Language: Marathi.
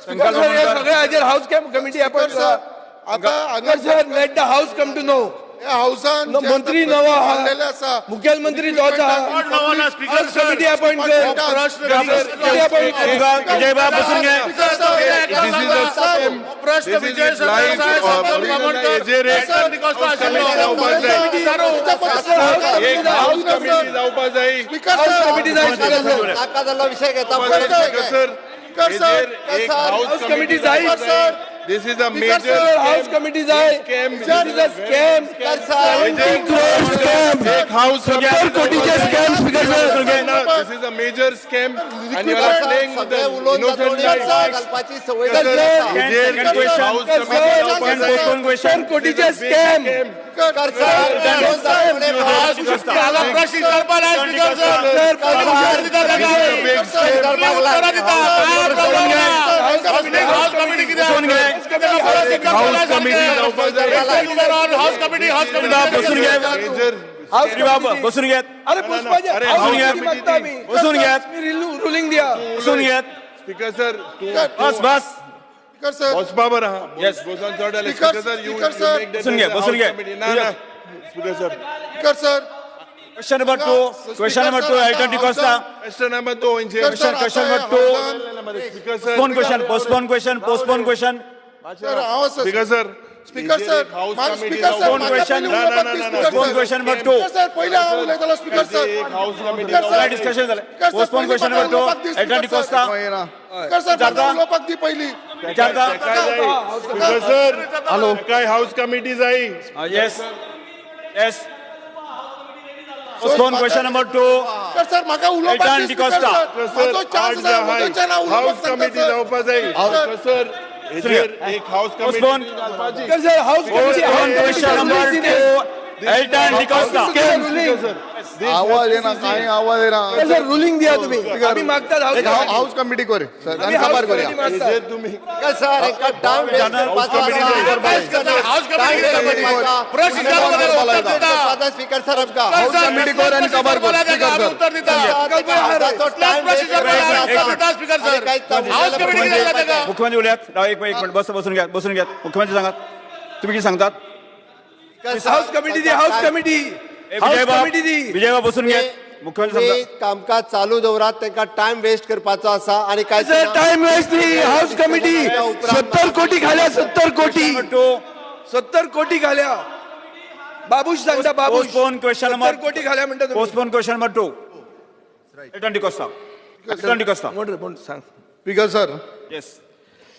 सगळे हाऊस कमिटी अपॉइंट करा. आता sir let the house come to know. हाऊसान मंत्री नवा हा मुख्यमंत्री जोचा हाऊस कमिटी अपॉइंट कर. विजयबा बसून घ्या. प्रश्न विजय विषय घेता हाऊस कमिटी जाईल. This is a Speaker major sir, House committee जाए. This is a scam. 70 crore scam. एक house सत्तर कोटीचे scam, Speaker sir. This is a major scam and you are playing with the innocent lives. कल्पाची सवय सत्तर कोटीचे scam. बसून घ्या. अरे पुष्पाजी बसून घ्या. रुलिंग द्या. बसून घ्या. Speaker sir, bus bus. Osbaba raha. Yes. Bosan Chowdhury. Speaker Speaker sir, you sir. make that बसून घ्या. as a बसून house घ्या. committee. ना. Speaker sir. Question number 2. Question number 2. Elton D'Costa. Question number 2. Question number 2. Speaker sir. Postpone question. Postpone question. Postpone question. Speaker sir. Speaker sir Postpone question. Postpone question number 2. Speaker sir House committee. काय डिस्कशन झालं? Postpone question number 2. Elton D'Costa. पहिली विचारता. Speaker sir. Hello. काय house committee जाई. Yes. Yes. Postpone question number 2. Sir माका Elton D'Costa. House committee जावपा जाई. Sir. एक house committee. Postpone. House Postpone question number 2. Elton D'Costa. आवाज आहे ना काही आवाज आहे ना सर रुलिंग द्या तुम्ही. आम्ही मागतात हाऊस कमिटी करे सर आणि खबर करूया तुम्ही सर एक टाइम स्पीकर सर आपका हाऊस कमिटी करे आणि खबर मुख्यमंत्री बोलूयात. राव एक मिनिट बसून घ्या. बसून घ्या. मुख्यमंत्री सांगा तुम्ही किती सांगतात. हाऊस कमिटी दी. हाऊस कमिटी विजयबा बसून घ्या. मुख्यमंत्री सांगा. कामकाज चालू दवरात त्यांना टाइम वेस्ट करपाचो असा आणि काय सर टाइम वेस्ट नाही. हाऊस कमिटी 70 कोटी घाल्या. 70 कोटी 70 कोटी घाल्या. बाबूश सांगता बाबूश. Postpone question number 70 कोटी घाल्या म्हणता तुम्ही. Postpone question number 2. Elton D'Costa. Elton D'Costa. बोल सांग. Speaker sir Yes.